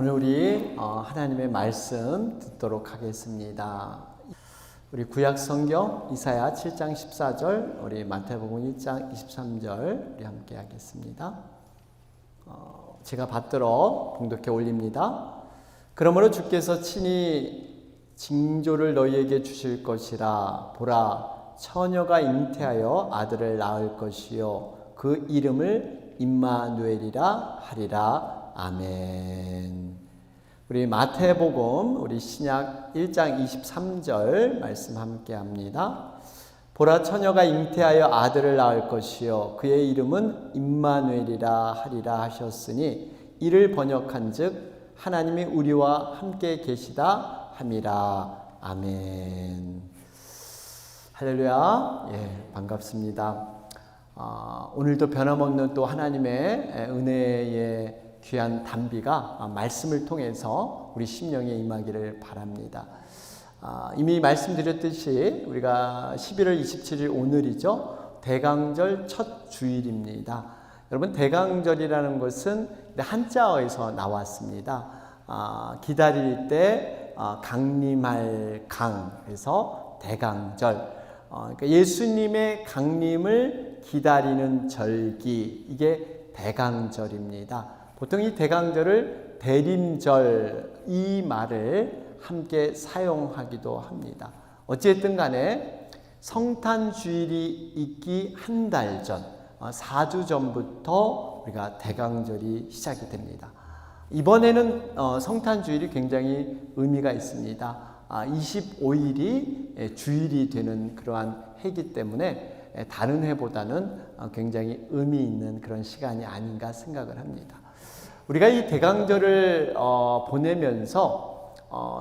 오늘 우리 하나님의 말씀 듣도록 하겠습니다. 우리 구약 성경 이사야 7장 14절, 우리 마태복음 1장 23절 우리 함께 하겠습니다. 제가 받들어 봉독해 올립니다. 그러므로 주께서 친히 징조를 너희에게 주실 것이라. 보라, 처녀가 잉태하여 아들을 낳을 것이요 그 이름을 임마누엘이라 하리라. 아멘. 우리 마태복음 우리 신약 1장 23절 말씀 함께 합니다. 보라, 처녀가 잉태하여 아들을 낳을 것이요 그의 이름은 임마누엘이라 하리라 하셨으니 이를 번역한즉 하나님이 우리와 함께 계시다 함이라. 아멘. 할렐루야. 반갑습니다. 오늘도 변함없는 또 하나님의 은혜의 귀한 단비가 말씀을 통해서 우리 심령에 임하기를 바랍니다. 이미 말씀드렸듯이 우리가 11월 27일 오늘이죠. 대강절 첫 주일입니다. 여러분, 대강절이라는 것은 한자어에서 나왔습니다. 기다릴 때 강림할 강에서 대강절. 그러니까 예수님의 강림을 기다리는 절기, 이게 대강절입니다. 보통 이 대강절을 대림절, 이 말을 함께 사용하기도 합니다. 어쨌든 간에 성탄주일이 있기 한 달 전, 4주 전부터 우리가 대강절이 시작이 됩니다. 이번에는 성탄주일이 굉장히 의미가 있습니다. 25일이 주일이 되는 그러한 해이기 때문에 다른 해보다는 굉장히 의미 있는 그런 시간이 아닌가 생각을 합니다. 우리가 이 대강절을 보내면서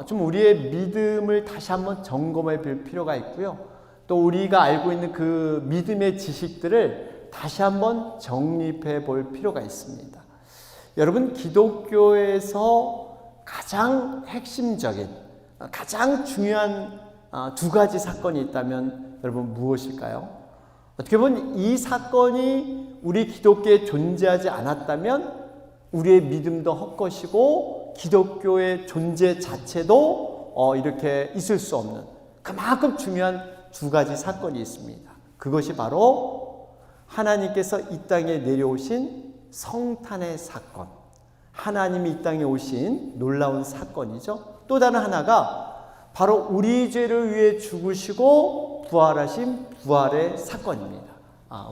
좀 우리의 믿음을 다시 한번 점검해 볼 필요가 있고요. 또 우리가 알고 있는 그 믿음의 지식들을 다시 한번 정립해 볼 필요가 있습니다. 여러분, 기독교에서 가장 핵심적인, 가장 중요한 두 가지 사건이 있다면 여러분 무엇일까요? 어떻게 보면 이 사건이 우리 기독교에 존재하지 않았다면 우리의 믿음도 헛것이고 기독교의 존재 자체도 이렇게 있을 수 없는 그만큼 중요한 두 가지 사건이 있습니다. 그것이 바로 하나님께서 이 땅에 내려오신 성탄의 사건, 하나님이 이 땅에 오신 놀라운 사건이죠. 또 다른 하나가 바로 우리 죄를 위해 죽으시고 부활하신 부활의 사건입니다.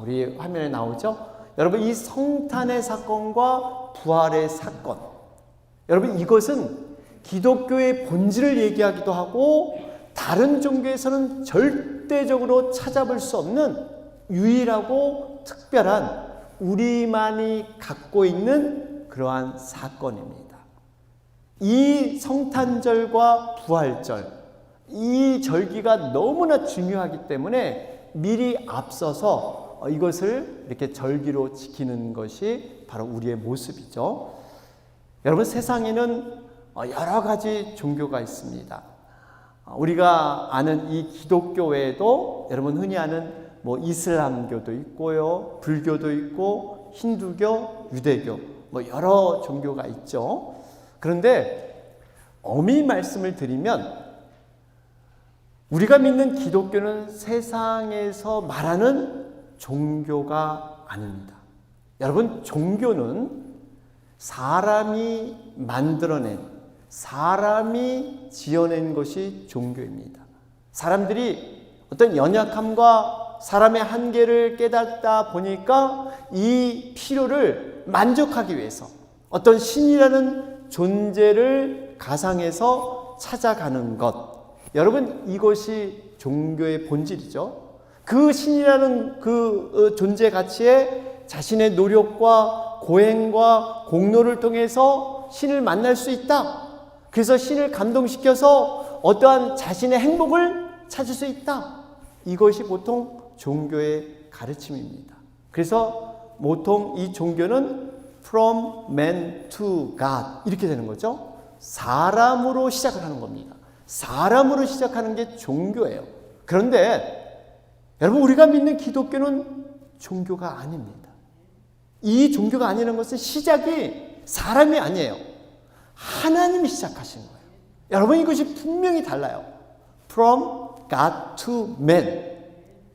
우리 화면에 나오죠? 여러분, 이 성탄의 사건과 부활의 사건, 여러분, 이것은 기독교의 본질을 얘기하기도 하고 다른 종교에서는 절대적으로 찾아볼 수 없는 유일하고 특별한 우리만이 갖고 있는 그러한 사건입니다. 이 성탄절과 부활절, 이 절기가 너무나 중요하기 때문에 미리 앞서서 이것을 이렇게 절기로 지키는 것이 바로 우리의 모습이죠. 여러분, 세상에는 여러 가지 종교가 있습니다. 우리가 아는 이 기독교 외에도 여러분 흔히 아는 이슬람교도 있고요, 불교도 있고, 힌두교, 유대교, 여러 종교가 있죠. 그런데 엄히 말씀을 드리면 우리가 믿는 기독교는 세상에서 말하는 종교가 아닙니다. 여러분, 종교는 사람이 만들어낸, 사람이 지어낸 것이 종교입니다. 사람들이 어떤 연약함과 사람의 한계를 깨닫다 보니까 이 필요를 만족하기 위해서 어떤 신이라는 존재를 가상해서 찾아가는 것, 여러분, 이것이 종교의 본질이죠. 그 신이라는 그 존재 가치에 자신의 노력과 고행과 공로를 통해서 신을 만날 수 있다. 그래서 신을 감동시켜서 어떠한 자신의 행복을 찾을 수 있다. 이것이 보통 종교의 가르침입니다. 그래서 보통 이 종교는 From man to God 이렇게 되는 거죠. 사람으로 시작을 하는 겁니다. 사람으로 시작하는 게 종교예요. 그런데 여러분, 우리가 믿는 기독교는 종교가 아닙니다. 이 종교가 아니라는 것은 시작이 사람이 아니에요. 하나님이 시작하신 거예요. 여러분, 이것이 분명히 달라요. From God to man.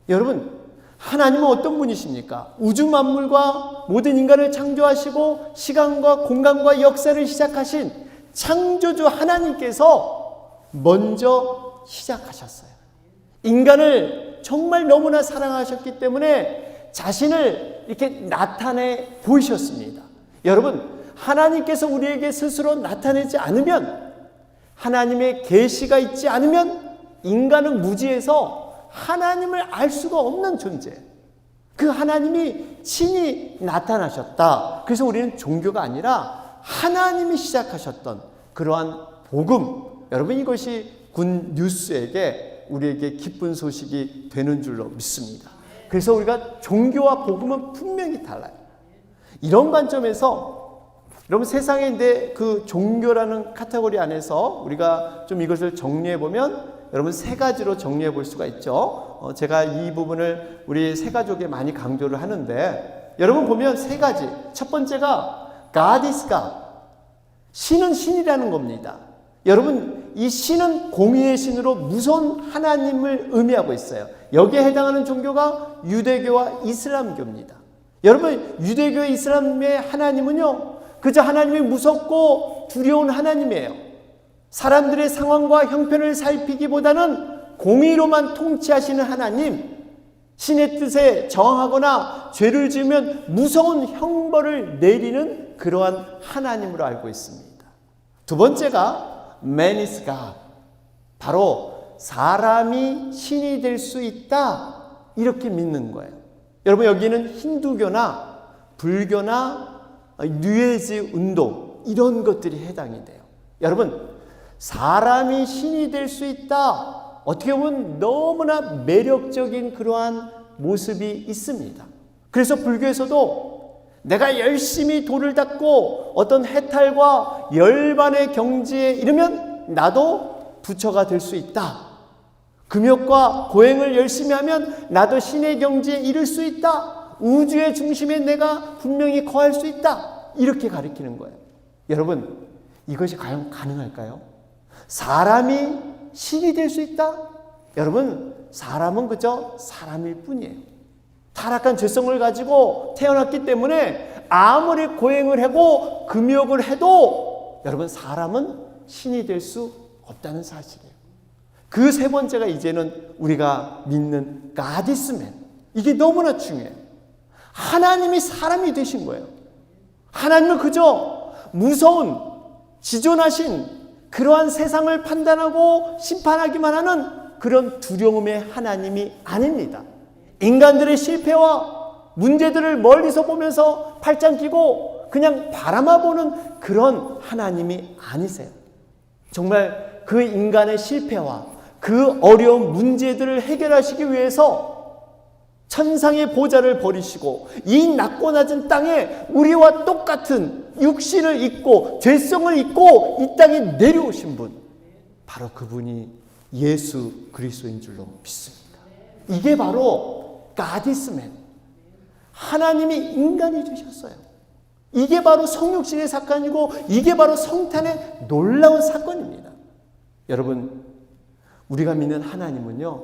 여러분, 하나님은 어떤 분이십니까? 우주 만물과 모든 인간을 창조하시고 시간과 공간과 역사를 시작하신 창조주 하나님께서 먼저 시작하셨어요. 인간을 정말 너무나 사랑하셨기 때문에 자신을 이렇게 나타내 보이셨습니다. 여러분, 하나님께서 우리에게 스스로 나타내지 않으면, 하나님의 계시가 있지 않으면 인간은 무지해서 하나님을 알 수가 없는 존재. 그 하나님이 친히 나타나셨다. 그래서 우리는 종교가 아니라 하나님이 시작하셨던 그러한 복음. 여러분, 이것이 군 뉴스에게 우리에게 기쁜 소식이 되는 줄로 믿습니다. 그래서 우리가 종교와 복음은 분명히 달라요. 이런 관점에서 여러분, 세상에 이제 그 종교라는 카테고리 안에서 우리가 좀 이것을 정리해 보면 여러분 세 가지로 정리해 볼 수가 있죠. 제가 이 부분을 우리 세 가족에 많이 강조를 하는데, 여러분 보면 세 가지. 첫 번째가 God is God. 신은 신이라는 겁니다. 여러분, 이 신은 공의의 신으로 무서운 하나님을 의미하고 있어요. 여기에 해당하는 종교가 유대교와 이슬람교입니다. 여러분, 유대교, 이슬람의 하나님은요, 그저 하나님이 무섭고 두려운 하나님이에요. 사람들의 상황과 형편을 살피기보다는 공의로만 통치하시는 하나님, 신의 뜻에 저항하거나 죄를 지으면 무서운 형벌을 내리는 그러한 하나님으로 알고 있습니다. 두 번째가 Man is God. 바로 사람이 신이 될 수 있다, 이렇게 믿는 거예요. 여러분, 여기는 힌두교나 불교나 뉴에이지 운동, 이런 것들이 해당이 돼요. 여러분, 사람이 신이 될 수 있다, 어떻게 보면 너무나 매력적인 그러한 모습이 있습니다. 그래서 불교에서도 내가 열심히 돌을 닦고 어떤 해탈과 열반의 경지에 이르면 나도 부처가 될 수 있다. 금욕과 고행을 열심히 하면 나도 신의 경지에 이를 수 있다. 우주의 중심에 내가 분명히 거할 수 있다. 이렇게 가르치는 거예요. 여러분, 이것이 과연 가능할까요? 사람이 신이 될 수 있다? 여러분, 사람은 그저 사람일 뿐이에요. 타락한 죄성을 가지고 태어났기 때문에 아무리 고행을 하고 금욕을 해도 여러분, 사람은 신이 될 수 없다는 사실이에요. 그 세 번째가 이제는 우리가 믿는 God is man. 이게 너무나 중요해요. 하나님이 사람이 되신 거예요. 하나님은 그저 무서운 지존하신 그러한 세상을 판단하고 심판하기만 하는 그런 두려움의 하나님이 아닙니다. 인간들의 실패와 문제들을 멀리서 보면서 팔짱 끼고 그냥 바라만 보는 그런 하나님이 아니세요. 정말 그 인간의 실패와 그 어려운 문제들을 해결하시기 위해서 천상의 보좌를 버리시고 이 낮고 낮은 땅에 우리와 똑같은 육신을 입고 죄성을 입고 이 땅에 내려오신 분, 바로 그분이 예수 그리스도인 줄로 믿습니다. 이게 바로 God is man. 하나님이 인간이 되셨어요. 이게 바로 성육신의 사건이고 이게 바로 성탄의 놀라운 사건입니다. 여러분, 우리가 믿는 하나님은요,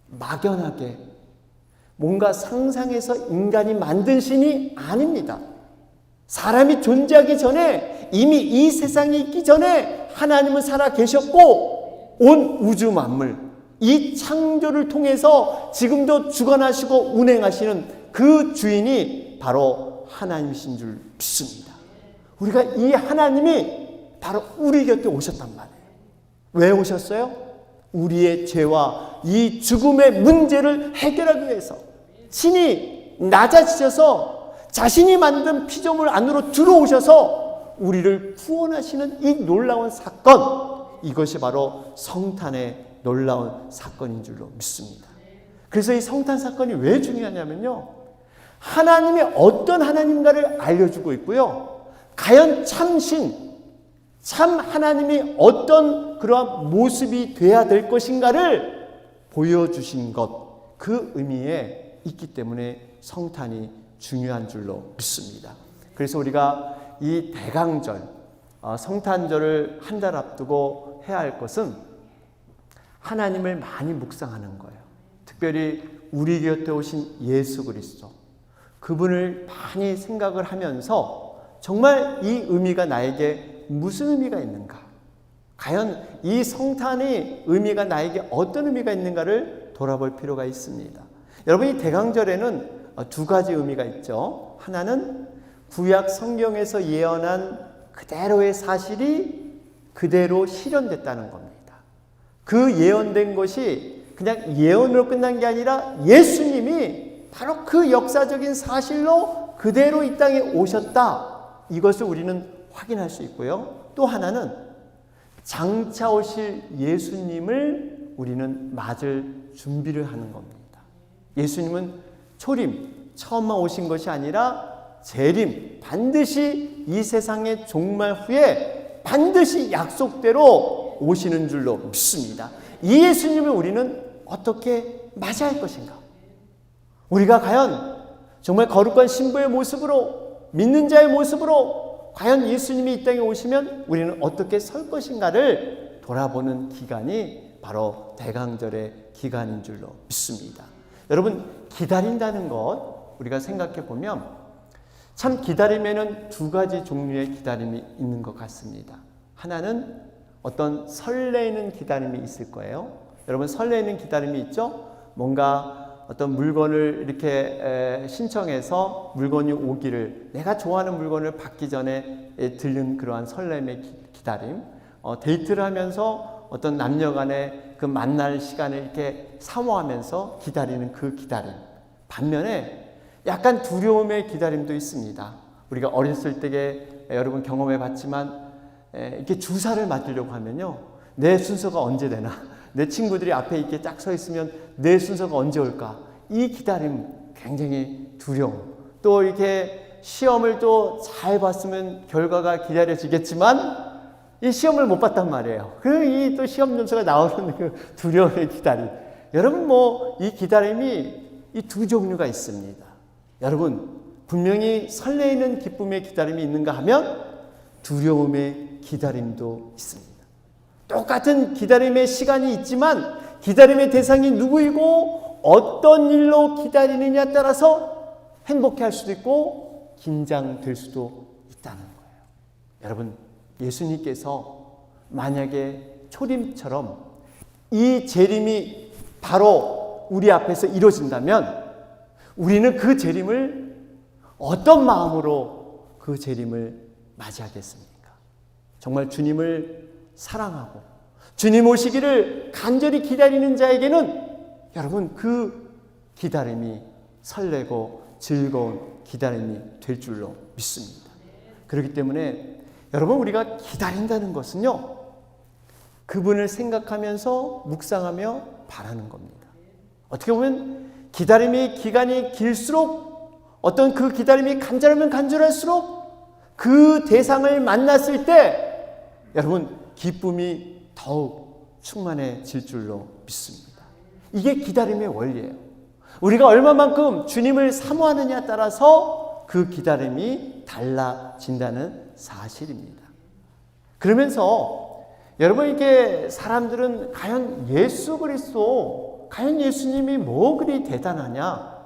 막연하게 뭔가 상상해서 인간이 만든 신이 아닙니다. 사람이 존재하기 전에, 이미 이 세상에 있기 전에 하나님은 살아 계셨고 온 우주 만물, 이 창조를 통해서 지금도 주관하시고 운행하시는 그 주인이 바로 하나님이신 줄 믿습니다. 우리가 이 하나님이 바로 우리 곁에 오셨단 말이에요. 왜 오셨어요? 우리의 죄와 이 죽음의 문제를 해결하기 위해서 신이 낮아지셔서 자신이 만든 피조물 안으로 들어오셔서 우리를 구원하시는 이 놀라운 사건, 이것이 바로 성탄의 놀라운 사건인 줄로 믿습니다. 그래서 이 성탄 사건이 왜 중요하냐면요, 하나님이 어떤 하나님인가를 알려주고 있고요, 과연 참신, 참 하나님이 어떤 그러한 모습이 돼야 될 것인가를 보여주신 것, 그 의미에 있기 때문에 성탄이 중요한 줄로 믿습니다. 그래서 우리가 이 대강절, 성탄절을 한 달 앞두고 해야 할 것은 하나님을 많이 묵상하는 거예요. 특별히 우리 곁에 오신 예수 그리스도, 그분을 많이 생각을 하면서 정말 이 의미가 나에게 무슨 의미가 있는가, 과연 이 성탄의 의미가 나에게 어떤 의미가 있는가를 돌아볼 필요가 있습니다. 여러분, 이 대강절에는 두 가지 의미가 있죠. 하나는 구약 성경에서 예언한 그대로의 사실이 그대로 실현됐다는 겁니다. 그 예언된 것이 그냥 예언으로 끝난 게 아니라 예수님이 바로 그 역사적인 사실로 그대로 이 땅에 오셨다, 이것을 우리는 확인할 수 있고요. 또 하나는 장차 오실 예수님을 우리는 맞을 준비를 하는 겁니다. 예수님은 초림, 처음만 오신 것이 아니라 재림, 반드시 이 세상의 종말 후에 반드시 약속대로 오시는 줄로 믿습니다. 이 예수님을 우리는 어떻게 맞이할 것인가? 우리가 과연 정말 거룩한 신부의 모습으로, 믿는 자의 모습으로 과연 예수님이 이 땅에 오시면 우리는 어떻게 설 것인가를 돌아보는 기간이 바로 대강절의 기간인 줄로 믿습니다. 여러분, 기다린다는 것 우리가 생각해 보면 참 기다림에는 두 가지 종류의 기다림이 있는 것 같습니다. 하나는 어떤 설레이는 기다림이 있을 거예요. 여러분, 설레이는 기다림이 있죠? 뭔가 어떤 물건을 이렇게 신청해서 물건이 오기를, 내가 좋아하는 물건을 받기 전에 들는 그러한 설렘의 기다림, 데이트를 하면서 어떤 남녀 간의 그 만날 시간을 이렇게 사모하면서 기다리는 그 기다림. 반면에 약간 두려움의 기다림도 있습니다. 우리가 어렸을 때에 여러분 경험해 봤지만 이렇게 주사를 맞으려고 하면요, 내 순서가 언제 되나, 내 친구들이 앞에 이렇게 쫙 서 있으면 내 순서가 언제 올까, 이 기다림 굉장히 두려움. 또 이렇게 시험을 또 잘 봤으면 결과가 기다려지겠지만 이 시험을 못 봤단 말이에요. 그리고 이 또 시험 점수가 나오는 그 두려움의 기다림. 여러분, 이 기다림이 이 두 종류가 있습니다. 여러분, 분명히 설레이는 기쁨의 기다림이 있는가 하면 두려움의 기다림도 있습니다. 똑같은 기다림의 시간이 있지만 기다림의 대상이 누구이고 어떤 일로 기다리느냐에 따라서 행복해할 수도 있고 긴장될 수도 있다는 거예요. 여러분, 예수님께서 만약에 초림처럼 이 재림이 바로 우리 앞에서 이루어진다면 우리는 그 재림을 어떤 마음으로 그 재림을 맞이하겠습니까? 정말 주님을 사랑하고 주님 오시기를 간절히 기다리는 자에게는 여러분, 그 기다림이 설레고 즐거운 기다림이 될 줄로 믿습니다. 그렇기 때문에 여러분, 우리가 기다린다는 것은요, 그분을 생각하면서 묵상하며 바라는 겁니다. 어떻게 보면 기다림의 기간이 길수록, 어떤 그 기다림이 간절하면 간절할수록 그 대상을 만났을 때 여러분, 기쁨이 더욱 충만해질 줄로 믿습니다. 이게 기다림의 원리예요. 우리가 얼마만큼 주님을 사모하느냐에 따라서 그 기다림이 달라진다는 사실입니다. 그러면서 여러분, 이게 사람들은 과연 예수 그리스도, 과연 예수님이 뭐 그리 대단하냐,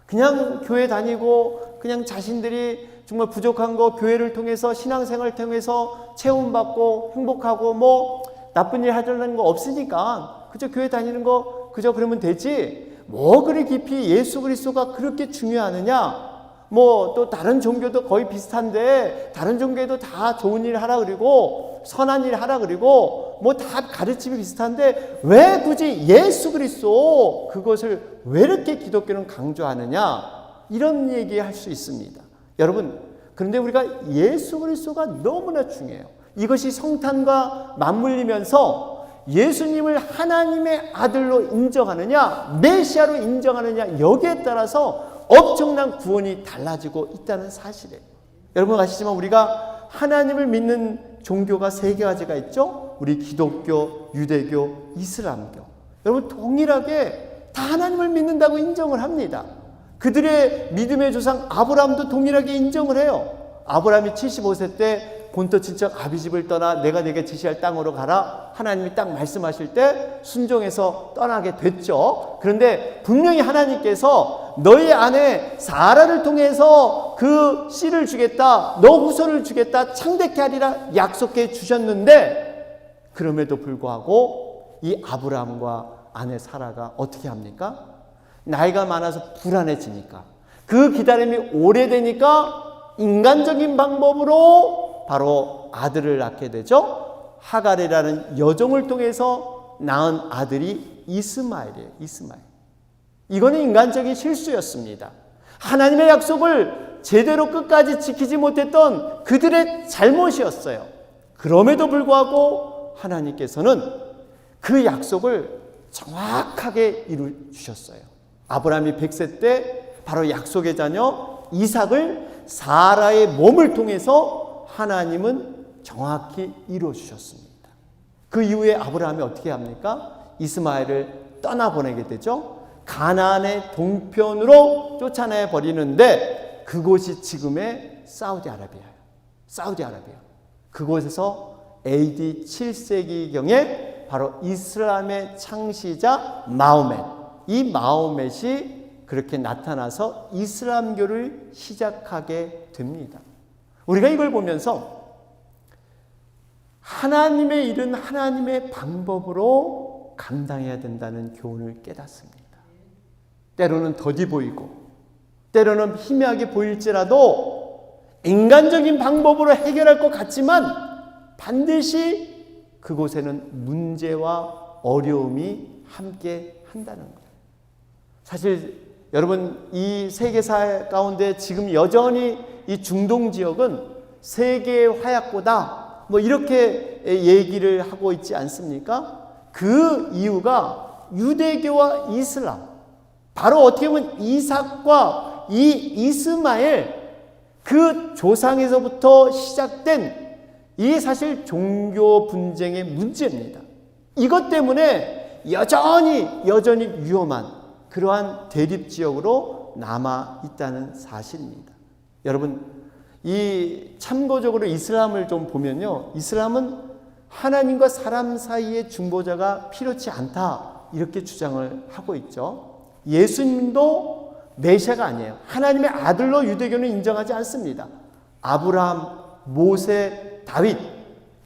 그냥 교회 다니고 그냥 자신들이 정말 부족한 거 교회를 통해서 신앙생활을 통해서 체험받고 행복하고 나쁜 일 하려는 거 없으니까 그저 교회 다니는 거 그저 그러면 되지, 뭐 그리 깊이 예수 그리스도가 그렇게 중요하느냐, 또 다른 종교도 거의 비슷한데 다른 종교에도 다 좋은 일 하라 그리고 선한 일 하라 그리고 다 가르침이 비슷한데 왜 굳이 예수 그리스도, 그것을 왜 이렇게 기독교는 강조하느냐, 이런 얘기할 수 있습니다. 여러분, 그런데 우리가 예수 그리스도가 너무나 중요해요. 이것이 성탄과 맞물리면서 예수님을 하나님의 아들로 인정하느냐, 메시아로 인정하느냐, 여기에 따라서 엄청난 구원이 달라지고 있다는 사실이에요. 여러분 아시지만 우리가 하나님을 믿는 종교가 세 가지가 있죠. 우리 기독교, 유대교, 이슬람교. 여러분 동일하게 다 하나님을 믿는다고 인정을 합니다. 그들의 믿음의 조상 아브라함도 동일하게 인정을 해요. 아브라함이 75세 때 본토 친척 아비 집을 떠나 내가 네게 지시할 땅으로 가라. 하나님이 딱 말씀하실 때 순종해서 떠나게 됐죠. 그런데 분명히 하나님께서 너희 아내 사라를 통해서 그 씨를 주겠다, 너 후손을 주겠다, 창대케 하리라 약속해 주셨는데, 그럼에도 불구하고 이 아브라함과 아내 사라가 어떻게 합니까? 나이가 많아서 불안해지니까, 그 기다림이 오래되니까 인간적인 방법으로 바로 아들을 낳게 되죠. 하갈이라는 여종을 통해서 낳은 아들이 이스마엘이에요. 이스마엘. 이거는 인간적인 실수였습니다. 하나님의 약속을 제대로 끝까지 지키지 못했던 그들의 잘못이었어요. 그럼에도 불구하고 하나님께서는 그 약속을 정확하게 이루어 주셨어요. 아브라함이 100세 때 바로 약속의 자녀 이삭을 사라의 몸을 통해서 하나님은 정확히 이루어 주셨습니다. 그 이후에 아브라함이 어떻게 합니까? 이스마엘을 떠나보내게 되죠. 가나안의 동편으로 쫓아내 버리는데, 그곳이 지금의 사우디아라비아예요. 사우디아라비아. 그곳에서 AD 7세기경에 바로 이슬람의 창시자 마호멧, 이 마호멧이 그렇게 나타나서 이슬람교를 시작하게 됩니다. 우리가 이걸 보면서 하나님의 일은 하나님의 방법으로 감당해야 된다는 교훈을 깨닫습니다. 때로는 더디 보이고 때로는 희미하게 보일지라도 인간적인 방법으로 해결할 것 같지만 반드시 그곳에는 문제와 어려움이 함께 한다는 거예요. 사실 여러분, 이 세계사 가운데 지금 여전히 이 중동 지역은 세계의 화약고다, 이렇게 얘기를 하고 있지 않습니까? 그 이유가 유대교와 이슬람, 바로 어떻게 보면 이삭과 이 이스마엘, 그 조상에서부터 시작된 이 사실 종교 분쟁의 문제입니다. 이것 때문에 여전히 위험한 그러한 대립지역으로 남아 있다는 사실입니다. 여러분, 이 참고적으로 이슬람을 좀 보면요, 이슬람은 하나님과 사람 사이의 중보자가 필요치 않다, 이렇게 주장을 하고 있죠. 예수님도 메시아가 아니에요. 하나님의 아들로 유대교는 인정하지 않습니다. 아브라함, 모세, 다윗,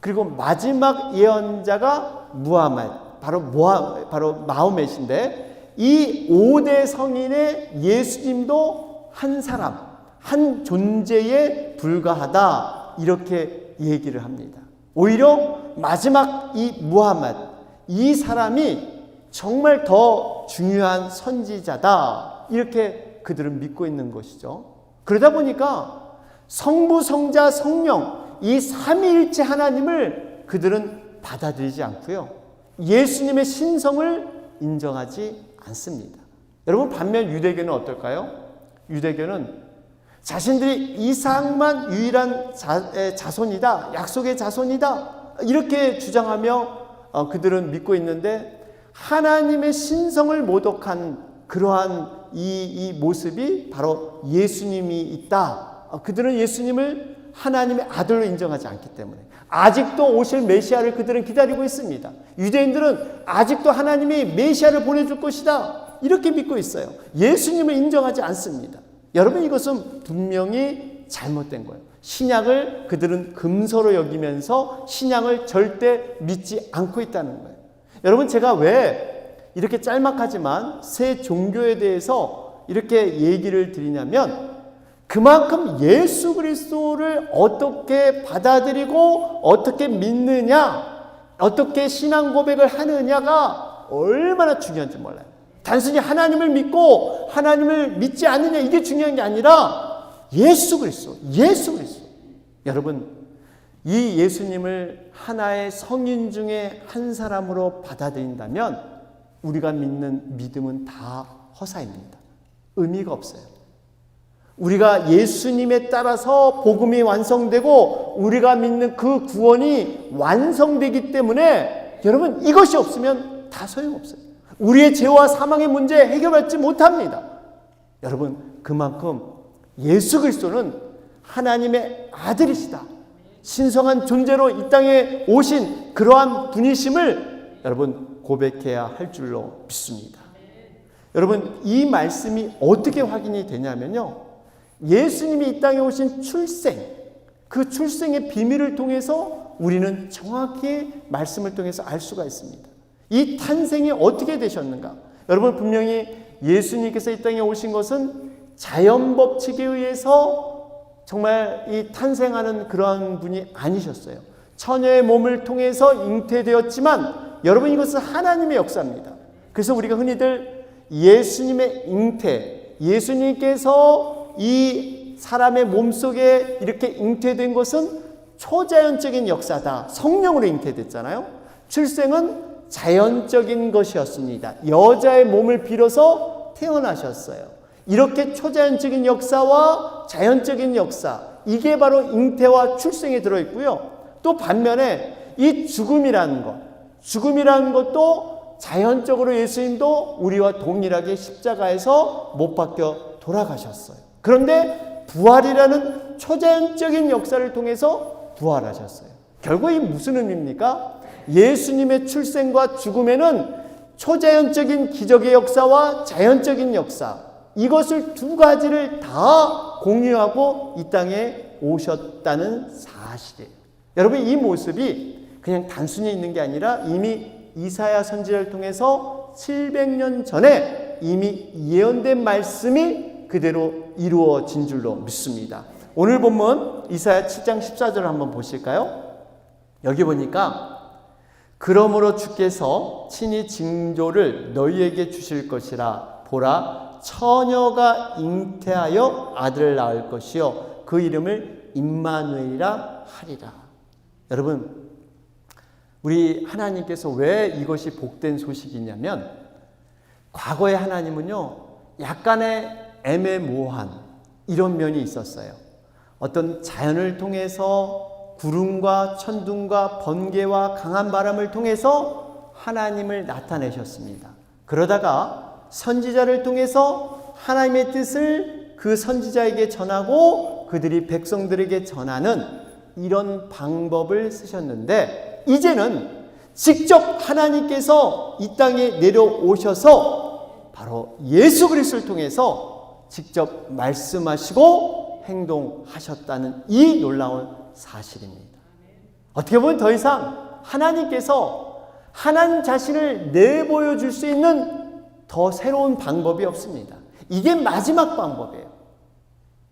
그리고 마지막 예언자가 무하메드, 바로 마호멧인데, 이 5대 성인의 예수님도 한 사람, 한 존재에 불과하다, 이렇게 얘기를 합니다. 오히려 마지막 이 무하메드, 이 사람이 정말 더 중요한 선지자다, 이렇게 그들은 믿고 있는 것이죠. 그러다 보니까 성부, 성자, 성령, 이 삼위일체 하나님을 그들은 받아들이지 않고요, 예수님의 신성을 인정하지 않습니다. 여러분, 반면 유대교는 어떨까요? 유대교는 자신들이 이삭만 유일한 자손이다, 약속의 자손이다, 이렇게 주장하며 그들은 믿고 있는데, 하나님의 신성을 모독한 그러한 이 모습이 바로 예수님이 있다. 그들은 예수님을 하나님의 아들로 인정하지 않기 때문에 아직도 오실 메시아를 그들은 기다리고 있습니다. 유대인들은 아직도 하나님이 메시아를 보내줄 것이다, 이렇게 믿고 있어요. 예수님을 인정하지 않습니다. 여러분, 이것은 분명히 잘못된 거예요. 신약을 그들은 금서로 여기면서 신약을 절대 믿지 않고 있다는 거예요. 여러분, 제가 왜 이렇게 짤막하지만 새 종교에 대해서 이렇게 얘기를 드리냐면, 그만큼 예수 그리스도를 어떻게 받아들이고 어떻게 믿느냐, 어떻게 신앙 고백을 하느냐가 얼마나 중요한지 몰라요. 단순히 하나님을 믿고 하나님을 믿지 않느냐, 이게 중요한 게 아니라 예수 그리스도. 여러분, 이 예수님을 하나의 성인 중에 한 사람으로 받아들인다면 우리가 믿는 믿음은 다 허사입니다. 의미가 없어요. 우리가 예수님에 따라서 복음이 완성되고 우리가 믿는 그 구원이 완성되기 때문에, 여러분, 이것이 없으면 다 소용없어요. 우리의 죄와 사망의 문제 해결받지 못합니다. 여러분, 그만큼 예수 그리스도는 하나님의 아들이시다, 신성한 존재로 이 땅에 오신 그러한 분이심을 여러분 고백해야 할 줄로 믿습니다. 여러분 이 말씀이 어떻게 확인이 되냐면요, 예수님이 이 땅에 오신 출생, 그 출생의 비밀을 통해서 우리는 정확히 말씀을 통해서 알 수가 있습니다. 이 탄생이 어떻게 되셨는가? 여러분 분명히 예수님께서 이 땅에 오신 것은 자연 법칙에 의해서 정말 이 탄생하는 그러한 분이 아니셨어요. 처녀의 몸을 통해서 잉태되었지만 여러분 이것은 하나님의 역사입니다. 그래서 우리가 흔히들 예수님의 잉태, 예수님께서 이 사람의 몸속에 이렇게 잉태된 것은 초자연적인 역사다. 성령으로 잉태됐잖아요. 출생은 자연적인 것이었습니다. 여자의 몸을 빌어서 태어나셨어요. 이렇게 초자연적인 역사와 자연적인 역사, 이게 바로 잉태와 출생에 들어있고요. 또 반면에 이 죽음이라는 것도 자연적으로 예수님도 우리와 동일하게 십자가에서 못 박혀 돌아가셨어요. 그런데 부활이라는 초자연적인 역사를 통해서 부활하셨어요. 결국 이 무슨 의미입니까? 예수님의 출생과 죽음에는 초자연적인 기적의 역사와 자연적인 역사, 이것을 두 가지를 다 공유하고 이 땅에 오셨다는 사실이에요. 여러분 이 모습이 그냥 단순히 있는 게 아니라 이미 이사야 선지자를 통해서 700년 전에 이미 예언된 말씀이 그대로 이루어진 줄로 믿습니다. 오늘 본문 이사야 7장 14절을 한번 보실까요? 여기 보니까 그러므로 주께서 친히 징조를 너희에게 주실 것이라. 보라, 처녀가 잉태하여 아들을 낳을 것이요 그 이름을 임마누엘이라 하리라. 여러분 우리 하나님께서 왜 이것이 복된 소식이냐면, 과거의 하나님은요 약간의 애매모호한 이런 면이 있었어요. 어떤 자연을 통해서 구름과 천둥과 번개와 강한 바람을 통해서 하나님을 나타내셨습니다. 그러다가 선지자를 통해서 하나님의 뜻을 그 선지자에게 전하고 그들이 백성들에게 전하는 이런 방법을 쓰셨는데, 이제는 직접 하나님께서 이 땅에 내려오셔서 바로 예수 그리스도를 통해서 직접 말씀하시고 행동하셨다는 이 놀라운 사실입니다. 어떻게 보면 더 이상 하나님께서 하나님 자신을 내보여 줄 수 있는 더 새로운 방법이 없습니다. 이게 마지막 방법이에요.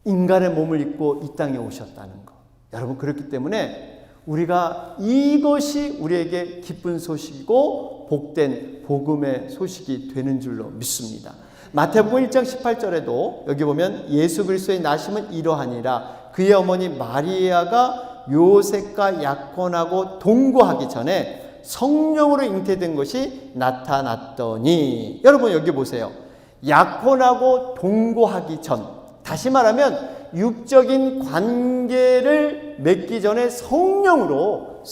인간의 몸을 입고 이 땅에 오셨다는 것. 여러분 그렇기 때문에 우리가 이것이 우리에게 기쁜 소식이고 복된 복음의 소식이 되는 줄로 믿습니다. 마태복음 1장 18절에도 여기 보면 예수 그리스도의 나심은 이러하니라. 그의 어머니 마리아가 요셉과 약혼하고 동거하기 전에 성령으로 잉태된 것이 나타났더니. 여러분 여기 보세요. 약혼하고 동거하기 전, 다시 말하면 육적인 관계를 맺기 전에 성령으로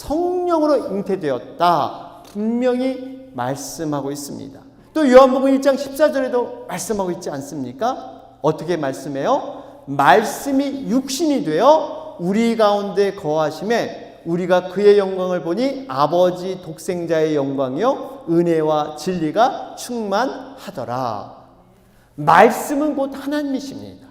잉태되었다 분명히 말씀하고 있습니다. 또 요한복음 1장 14절에도 말씀하고 있지 않습니까? 어떻게 말씀해요? 말씀이 육신이 되어 우리 가운데 거하심에 우리가 그의 영광을 보니 아버지 독생자의 영광이요 은혜와 진리가 충만하더라. 말씀은 곧 하나님이십니다.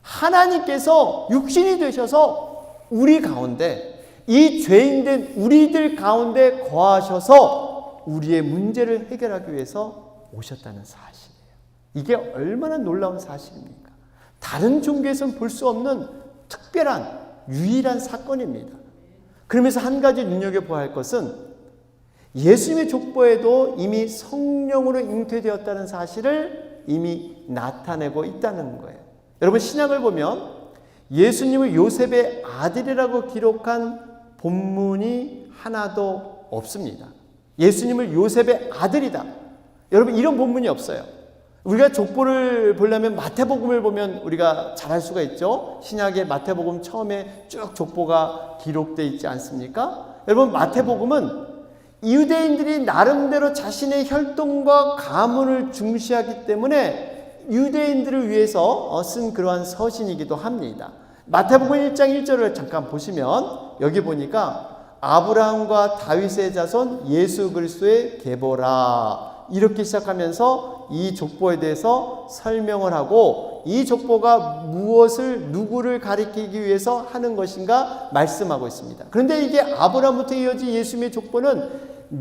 하나님께서 육신이 되셔서 우리 가운데, 이 죄인된 우리들 가운데 거하셔서 우리의 문제를 해결하기 위해서 오셨다는 사실이에요. 이게 얼마나 놀라운 사실입니까? 다른 종교에서는 볼 수 없는 특별한 유일한 사건입니다. 그러면서 한 가지 눈여겨보아야 할 것은 예수님의 족보에도 이미 성령으로 잉태되었다는 사실을 이미 나타내고 있다는 거예요. 여러분 신약을 보면 예수님을 요셉의 아들이라고 기록한 본문이 하나도 없습니다. 예수님을 요셉의 아들이다. 여러분 이런 본문이 없어요. 우리가 족보를 보려면 마태복음을 보면 우리가 잘 알 수가 있죠. 신약의 마태복음 처음에 쭉 족보가 기록되어 있지 않습니까? 여러분 마태복음은 유대인들이 나름대로 자신의 혈통과 가문을 중시하기 때문에 유대인들을 위해서 쓴 그러한 서신이기도 합니다. 마태복음 1장 1절을 잠깐 보시면 여기 보니까 아브라함과 다윗의 자손 예수 그리스도의 계보라 이렇게 시작하면서 이 족보에 대해서 설명을 하고 이 족보가 무엇을 누구를 가리키기 위해서 하는 것인가 말씀하고 있습니다. 그런데 이게 아브라함부터 이어진 예수님의 족보는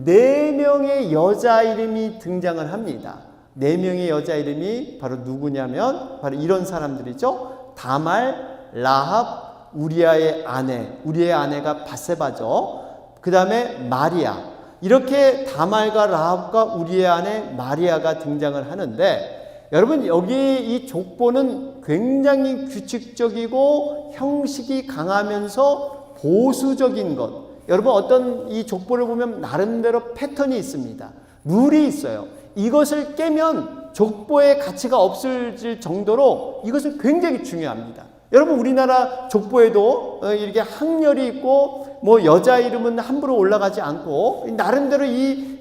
4명의 여자 이름이 등장을 합니다. 4명의 여자 이름이 바로 누구냐면 바로 이런 사람들이죠. 다말, 라합, 우리아의 아내가 바세바죠. 그 다음에 마리아. 이렇게 다말과 라합과 우리의 아내 마리아가 등장을 하는데 여러분 여기 이 족보는 굉장히 규칙적이고 형식이 강하면서 보수적인 것. 여러분 어떤 이 족보를 보면 나름대로 패턴이 있습니다. 룰이 있어요. 이것을 깨면 족보의 가치가 없어질 정도로 이것은 굉장히 중요합니다. 여러분 우리나라 족보에도 이렇게 항렬이 있고 뭐 여자 이름은 함부로 올라가지 않고 나름대로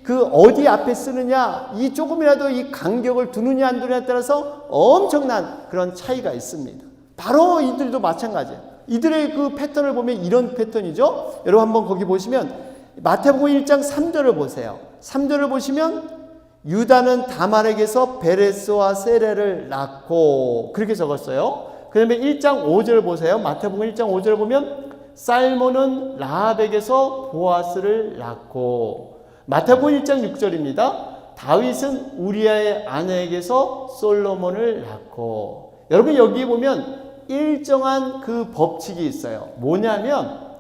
그 어디 앞에 쓰느냐 이 조금이라도 이 간격을 두느냐 안 두느냐에 따라서 엄청난 그런 차이가 있습니다. 바로 이들도 마찬가지예요. 이들의 그 패턴을 보면 이런 패턴이죠. 여러분 한번 거기 보시면 마태복음 1장 3절을 보세요. 3절을 보시면 유다는 다말에게서 베레스와 세레를 낳고 그렇게 적었어요. 그 다음에 1장 5절 보세요. 마태복음 1장 5절 보면 살몬은 라합에게서 보아스를 낳고 마태복음 1장 6절입니다. 다윗은 우리아의 아내에게서 솔로몬을 낳고 여러분 여기 보면 일정한 그 법칙이 있어요. 뭐냐면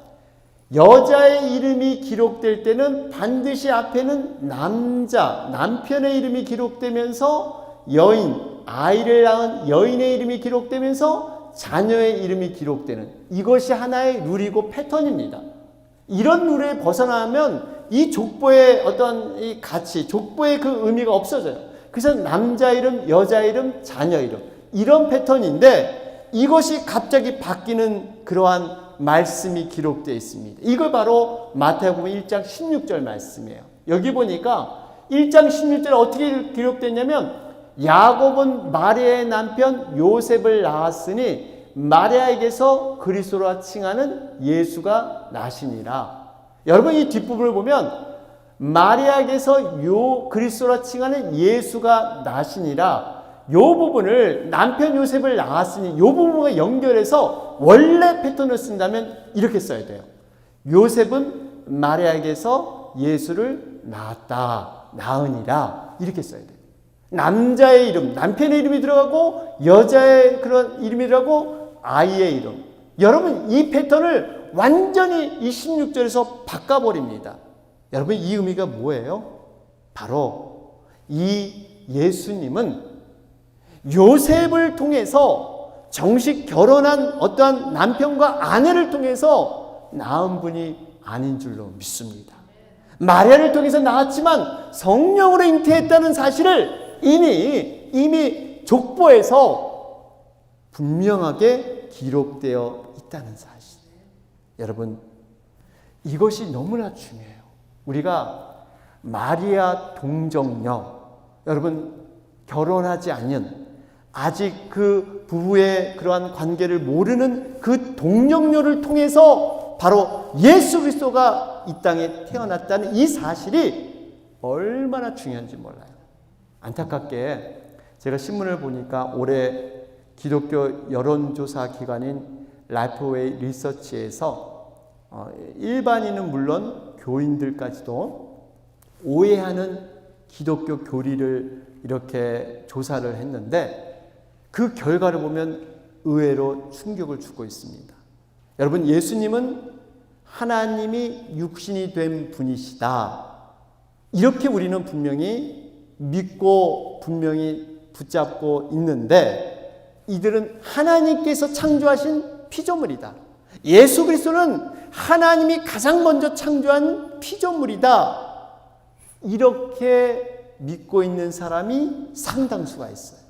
여자의 이름이 기록될 때는 반드시 앞에는 남편의 이름이 기록되면서 아이를 낳은 여인의 이름이 기록되면서 자녀의 이름이 기록되는 이것이 하나의 룰이고 패턴입니다. 이런 룰에 벗어나면 이 족보의 어떤 이 가치, 족보의 그 의미가 없어져요. 그래서 남자 이름, 여자 이름, 자녀 이름 이런 패턴인데 이것이 갑자기 바뀌는 그러한 말씀이 기록되어 있습니다. 이걸 바로 마태복음 1장 16절 말씀이에요. 여기 보니까 1장 16절에 어떻게 기록됐냐면 야곱은 마리아의 남편 요셉을 낳았으니 마리아에게서 그리스도라 칭하는 예수가 나시니라. 여러분 이 뒷부분을 보면 마리아에게서 그리스도라 칭하는 예수가 나시니라. 이 부분을 남편 요셉을 낳았으니 이 부분과 연결해서 원래 패턴을 쓴다면 이렇게 써야 돼요. 요셉은 마리아에게서 예수를 낳으니라 이렇게 써야 돼요. 남자의 이름, 남편의 이름이 들어가고 여자의 그런 이름이 들어가고 아이의 이름. 여러분 이 패턴을 완전히 이 16절에서 바꿔버립니다. 여러분 이 의미가 뭐예요? 바로 이 예수님은 요셉을 통해서 정식 결혼한 어떠한 남편과 아내를 통해서 낳은 분이 아닌 줄로 믿습니다. 마리아를 통해서 낳았지만 성령으로 잉태했다는 사실을 이미 족보에서 분명하게 기록되어 있다는 사실이에요. 여러분 이것이 너무나 중요해요. 우리가 마리아 동정녀 여러분 결혼하지 않은 아직 그 부부의 그러한 관계를 모르는 그 동정녀를 통해서 바로 예수 그리스도가 이 땅에 태어났다는 이 사실이 얼마나 중요한지 몰라요. 안타깝게 제가 신문을 보니까 올해 기독교 여론조사 기관인 라이프웨이 리서치에서 일반인은 물론 교인들까지도 오해하는 기독교 교리를 이렇게 조사를 했는데 그 결과를 보면 의외로 충격을 주고 있습니다. 여러분 예수님은 하나님이 육신이 된 분이시다. 이렇게 우리는 분명히 믿고 분명히 붙잡고 있는데 이들은 하나님께서 창조하신 피조물이다. 예수 그리스도는 하나님이 가장 먼저 창조한 피조물이다. 이렇게 믿고 있는 사람이 상당수가 있어요.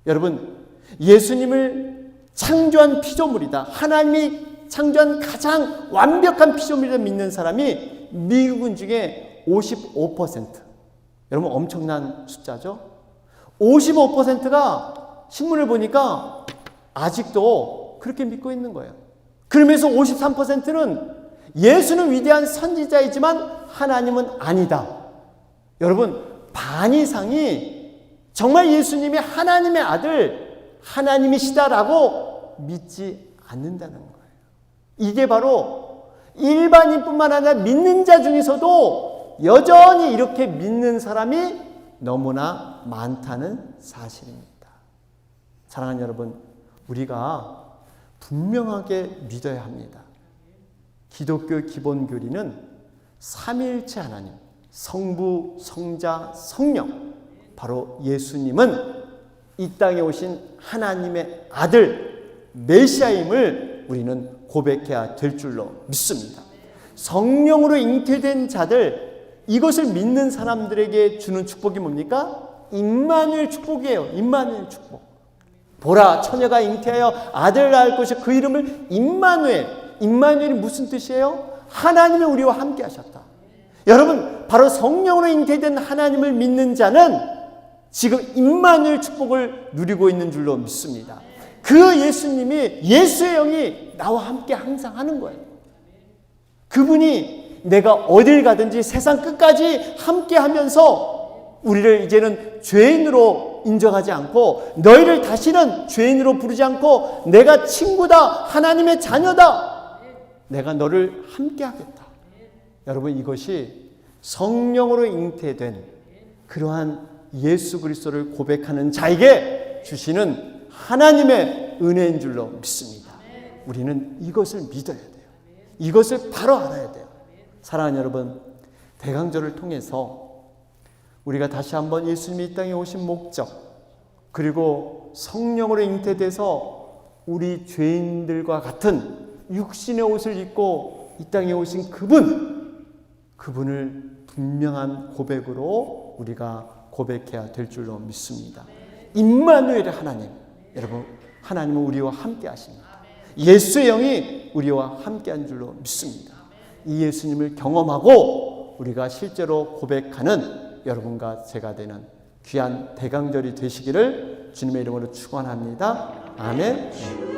여러분 예수님을 창조한 피조물이다. 하나님이 창조한 가장 완벽한 피조물이다 믿는 사람이 미국인 중에 55%. 여러분 엄청난 숫자죠. 55%가 신문을 보니까 아직도 그렇게 믿고 있는 거예요. 그러면서 53%는 예수는 위대한 선지자이지만 하나님은 아니다. 여러분, 반 이상이 정말 예수님이 하나님의 아들, 하나님이시다라고 믿지 않는다는 거예요. 이게 바로 일반인뿐만 아니라 믿는 자 중에서도 여전히 이렇게 믿는 사람이 너무나 많다는 사실입니다. 사랑하는 여러분, 우리가 분명하게 믿어야 합니다. 기독교 기본 교리는 삼위일체 하나님, 성부, 성자, 성령, 바로 예수님은 이 땅에 오신 하나님의 아들 메시아임을 우리는 고백해야 될 줄로 믿습니다. 성령으로 잉태된 자들, 이것을 믿는 사람들에게 주는 축복이 뭡니까? 임마누엘 축복이에요. 임마누엘 축복. 보라, 처녀가 잉태하여 아들을 낳을 것이 그 이름을 임마누엘. 임마누엘이 무슨 뜻이에요? 하나님이 우리와 함께 하셨다. 여러분, 바로 성령으로 잉태된 하나님을 믿는 자는 지금 임마누엘 축복을 누리고 있는 줄로 믿습니다. 그 예수님이, 예수의 영이 나와 함께 항상 하는 거예요. 그분이 내가 어딜 가든지 세상 끝까지 함께 하면서 우리를 이제는 죄인으로 인정하지 않고, 너희를 다시는 죄인으로 부르지 않고 내가 친구다, 하나님의 자녀다, 내가 너를 함께 하겠다. 여러분, 이것이 성령으로 잉태된 그러한 예수 그리스도를 고백하는 자에게 주시는 하나님의 은혜인 줄로 믿습니다. 우리는 이것을 믿어야 돼요. 이것을 바로 알아야 돼요. 사랑하는 여러분, 대강절을 통해서 우리가 다시 한번 예수님이 이 땅에 오신 목적, 그리고 성령으로 잉태돼서 우리 죄인들과 같은 육신의 옷을 입고 이 땅에 오신 그분을 분명한 고백으로 우리가 고백해야 될 줄로 믿습니다. 임마누엘의 하나님, 여러분, 하나님은 우리와 함께 하십니다. 예수의 영이 우리와 함께한 줄로 믿습니다. 이 예수님을 경험하고 우리가 실제로 고백하는 여러분과 제가 되는 귀한 대강절이 되시기를 주님의 이름으로 축원합니다. 아멘.